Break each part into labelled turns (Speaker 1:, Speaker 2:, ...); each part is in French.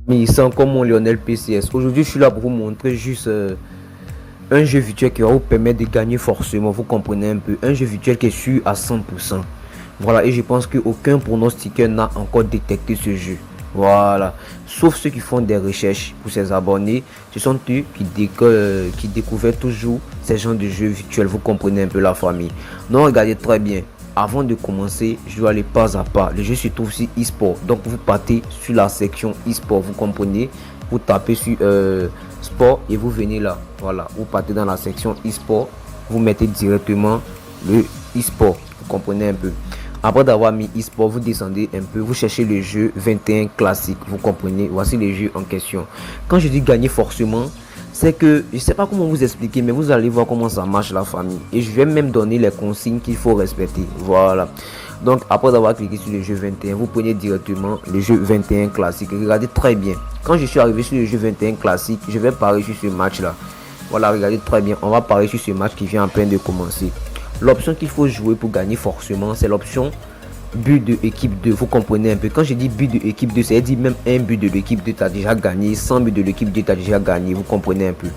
Speaker 1: Mais c'est encore mon Lionel PCS. Aujourd'hui, je suis là pour vous montrer juste un jeu virtuel qui va vous permettre de gagner forcément. Vous comprenez un peu. Un jeu virtuel qui est sûr à 100%. Voilà, et je pense qu'aucun pronostiqueur n'a encore détecté ce jeu. Voilà. Sauf ceux qui font des recherches pour ses abonnés. Ce sont eux qui découvrent toujours ces genres de jeux virtuels. Vous comprenez un peu la famille. Donc, regardez très bien. Avant de commencer, je dois aller pas à pas. Le jeu se trouve sur e-sport. Donc, vous partez sur la section e-sport. Vous comprenez? Vous tapez sur sport et vous venez là. Voilà. Vous partez dans la section e-sport. Vous mettez directement le e-sport. Vous comprenez un peu? Après d'avoir mis e-sport, vous descendez un peu, vous cherchez le jeu 21 classique, vous comprenez, voici les jeux en question. Quand je dis gagner forcément, c'est que, je sais pas comment vous expliquer, mais vous allez voir comment ça marche la famille. Et je vais même donner les consignes qu'il faut respecter, voilà. Donc après avoir cliqué sur le jeu 21, vous prenez directement le jeu 21 classique. Regardez très bien, quand je suis arrivé sur le jeu 21 classique, je vais parier sur ce match là. Voilà, regardez très bien, on va parier sur ce match qui vient en peine de commencer. L'option qu'il faut jouer pour gagner forcément, c'est l'option but de équipe 2. Vous comprenez un peu. Quand je dis but de équipe 2, c'est dire même un but de l'équipe 2, tu as déjà gagné. 100 buts de l'équipe 2, tu as déjà gagné. Vous comprenez un peu.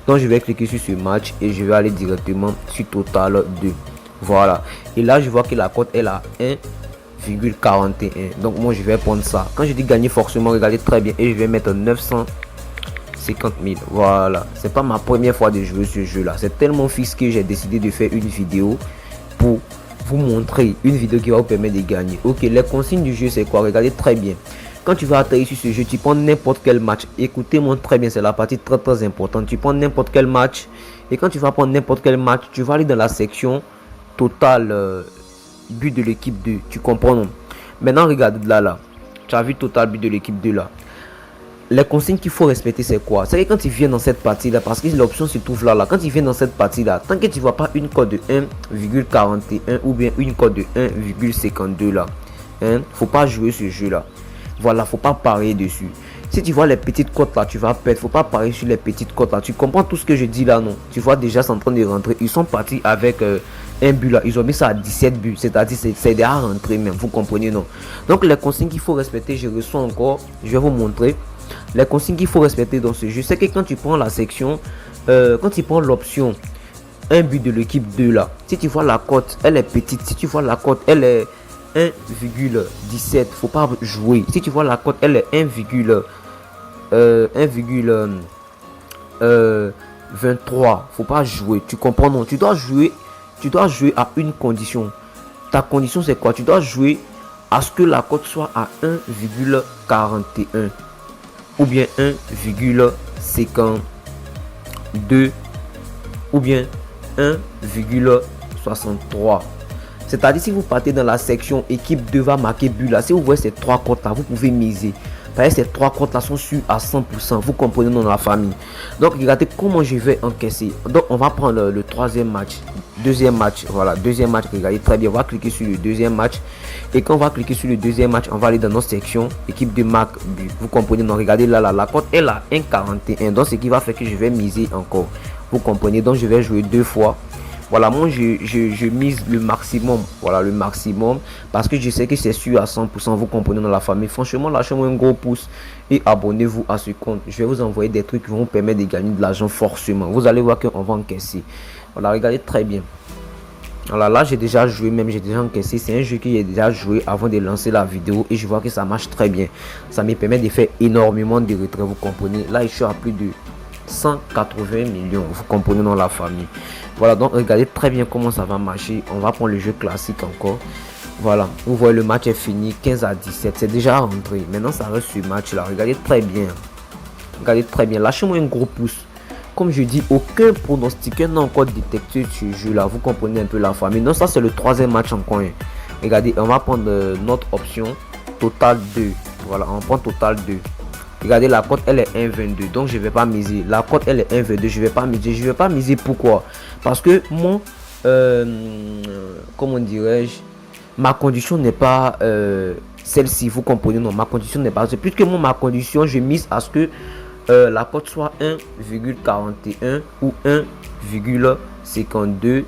Speaker 1: Donc je vais cliquer sur ce match et je vais aller directement sur Total 2. Voilà. Et là, je vois que la cote est à 1,41. Donc moi, je vais prendre ça. Quand je dis gagner forcément, regardez très bien. Et je vais mettre 950 000. Voilà, c'est pas ma première fois de jouer ce jeu là, c'est tellement fixe que j'ai décidé de faire une vidéo pour vous montrer une vidéo qui va vous permettre de gagner. Ok, les consignes du jeu c'est quoi? Regardez très bien. Quand tu vas atterrir sur ce jeu, tu prends n'importe quel match. Écoutez-moi très bien, c'est la partie très importante. Tu prends n'importe quel match et quand tu vas prendre n'importe quel match, tu vas aller dans la section total but de l'équipe 2. Tu comprends non? Maintenant regarde là, tu as vu total but de l'équipe 2 là. Les consignes qu'il faut respecter c'est quoi? C'est que quand tu viens dans cette partie là, parce que l'option se trouve là, quand tu viens dans cette partie là, tant que tu vois pas une cote de 1,41 ou bien une cote de 1,52 là, faut pas jouer ce jeu là. Voilà, faut pas parier dessus. Si tu vois les petites cotes là, tu vas perdre. Faut pas parier sur les petites cotes là. Tu comprends tout ce que je dis là, non? Tu vois déjà c'est en train de rentrer. Ils sont partis avec un but là. Ils ont mis ça à 17 buts. C'est-à-dire c'est déjà rentré même. Vous comprenez, non? Donc les consignes qu'il faut respecter, je reçois encore. Je vais vous montrer. Les consignes qu'il faut respecter dans ce jeu, c'est que quand tu prends la section, quand tu prends l'option un but de l'équipe 2 là, si tu vois la cote, elle est petite. Si tu vois la cote, elle est 1,17, faut pas jouer. Si tu vois la cote, elle est 1,23, faut pas jouer. Tu comprends non? Tu dois jouer à une condition. Ta condition c'est quoi? Tu dois jouer à ce que la cote soit à 1,41 ou bien 1,52 ou bien 1,63. C'est-à-dire si vous partez dans la section équipe 2 va marquer but là, si vous voyez ces trois cotes là, vous pouvez miser. Parce que ces trois cotes là sont sûres à 100%. Vous comprenez dans la famille. Donc regardez comment je vais encaisser. Donc on va prendre le troisième match. Deuxième match. Voilà, deuxième match. Regardez très bien. On va cliquer sur le deuxième match. Et quand on va cliquer sur le deuxième match, on va aller dans notre section équipe de marque but. Vous comprenez. Donc regardez là, la cote est là 1,41. Donc ce qui va faire que je vais miser encore. Vous comprenez. Donc je vais jouer deux fois. Voilà, moi je mise le maximum. Voilà, le maximum. Parce que je sais que c'est sûr à 100%. Vous comprenez dans la famille. Franchement, lâchez-moi un gros pouce. Et abonnez-vous à ce compte. Je vais vous envoyer des trucs qui vont vous permettre de gagner de l'argent forcément. Vous allez voir qu'on va encaisser. Voilà, regardez très bien. Voilà, là j'ai déjà joué, même j'ai déjà encaissé. C'est un jeu que j'ai déjà joué avant de lancer la vidéo. Et je vois que ça marche très bien. Ça me permet de faire énormément de retraits. Vous comprenez. Là, je suis à plus de 180 millions, vous comprenez dans la famille. Voilà, donc regardez très bien comment ça va marcher. On va prendre le jeu classique encore. Voilà, vous voyez le match est fini 15-17, c'est déjà rentré. Maintenant ça reste ce match là, regardez très bien. Regardez très bien, lâchez-moi un gros pouce. Comme je dis, aucun pronostiqueur n'a encore détecté ce jeu là, vous comprenez un peu la famille. Non, ça c'est le troisième match encore. Regardez, on va prendre notre option total 2. Voilà, on prend total 2. Regardez, la cote elle est 1,22, donc je vais pas miser. La cote elle est 1,22, je vais pas miser. Je vais pas miser, pourquoi? Parce que mon comment dirais-je, ma condition n'est pas celle-ci, vous comprenez? Non, ma condition n'est pas, puisque moi ma condition je mise à ce que la cote soit 1,41 ou 1,52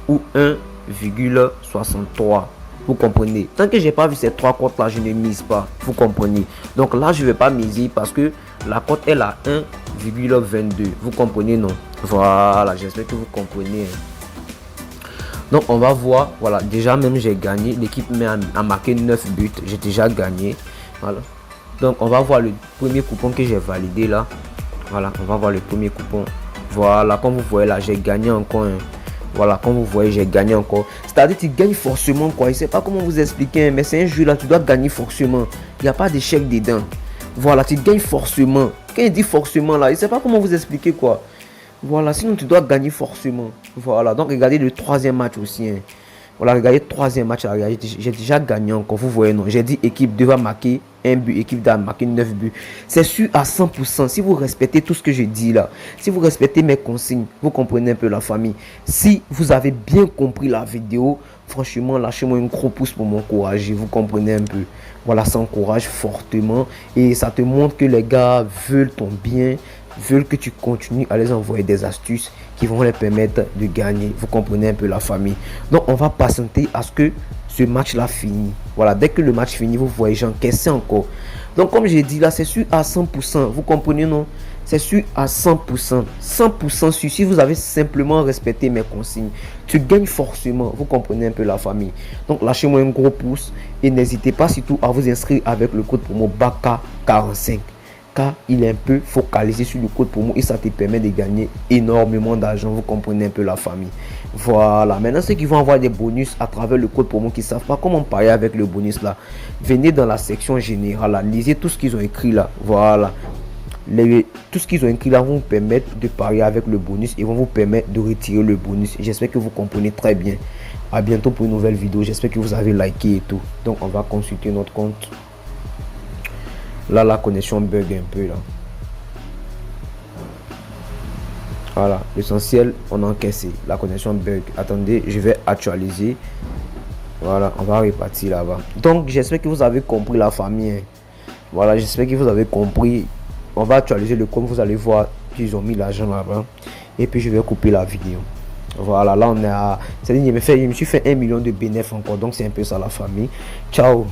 Speaker 1: ou 1,63. Vous comprenez? Tant que j'ai pas vu ces 3 cotes là, je ne mise pas. Vous comprenez? Donc là, je vais pas miser parce que la cote est à 1,22. Vous comprenez, non? Voilà, j'espère que vous comprenez. Donc on va voir. Voilà, déjà même j'ai gagné. L'équipe a marqué 9 buts. J'ai déjà gagné. Voilà. Donc on va voir le premier coupon que j'ai validé là. Voilà, on va voir le premier coupon. Voilà, comme vous voyez là, j'ai gagné encore un. Voilà, comme vous voyez, j'ai gagné encore. C'est-à-dire tu gagnes forcément quoi. Je sais pas comment vous expliquer, mais c'est un jeu là, tu dois gagner forcément. Il n'y a pas d'échec dedans. Voilà, tu gagnes forcément. Quand il dit forcément là, je sais pas comment vous expliquer quoi. Voilà, sinon tu dois gagner forcément. Voilà, donc regardez le troisième match aussi. Hein. Voilà, regardez le troisième match. J'ai déjà gagné encore. Vous voyez, non. J'ai dit équipe devra marquer un but, équipe doit marquer 9 buts. C'est sûr à 100%. Si vous respectez tout ce que je dis là, si vous respectez mes consignes, vous comprenez un peu la famille. Si vous avez bien compris la vidéo, franchement, lâchez-moi un gros pouce pour m'encourager. Vous comprenez un peu. Voilà, ça encourage fortement et ça te montre que les gars veulent ton bien, veulent que tu continues à les envoyer des astuces qui vont les permettre de gagner. Vous comprenez un peu la famille. Donc on va patienter à ce que ce match là finit. Voilà, dès que le match finit, vous voyez, j'encaisse encore. Donc comme j'ai dit là, c'est sûr à 100%. Vous comprenez, non? C'est sûr à 100%. 100% sûr. Si vous avez simplement respecté mes consignes, tu gagnes forcément. Vous comprenez un peu la famille. Donc lâchez-moi un gros pouce et n'hésitez pas surtout à vous inscrire avec le code promo BAKA45. Car il est un peu focalisé sur le code promo et ça te permet de gagner énormément d'argent. Vous comprenez un peu la famille. Voilà, maintenant ceux qui vont avoir des bonus à travers le code promo, qui ne savent pas comment parier avec le bonus là, venez dans la section générale là, lisez tout ce qu'ils ont écrit là. Voilà, tout ce qu'ils ont écrit là vont vous permettre de parier avec le bonus et vont vous permettre de retirer le bonus. J'espère que vous comprenez très bien. À bientôt pour une nouvelle vidéo. J'espère que vous avez liké et tout. Donc on va consulter notre compte. Là, la connexion bug un peu là. Voilà, l'essentiel, on a encaissé. La connexion bug. Attendez, je vais actualiser. Voilà, on va repartir là-bas. Donc, j'espère que vous avez compris la famille. Voilà, j'espère que vous avez compris. On va actualiser le compte. Vous allez voir qu'ils ont mis l'argent là-bas. Et puis, je vais couper la vidéo. Voilà, là, on est à... C'est-à-dire, je me suis fait 1 million de bénéfices encore. Donc, c'est un peu ça la famille. Ciao.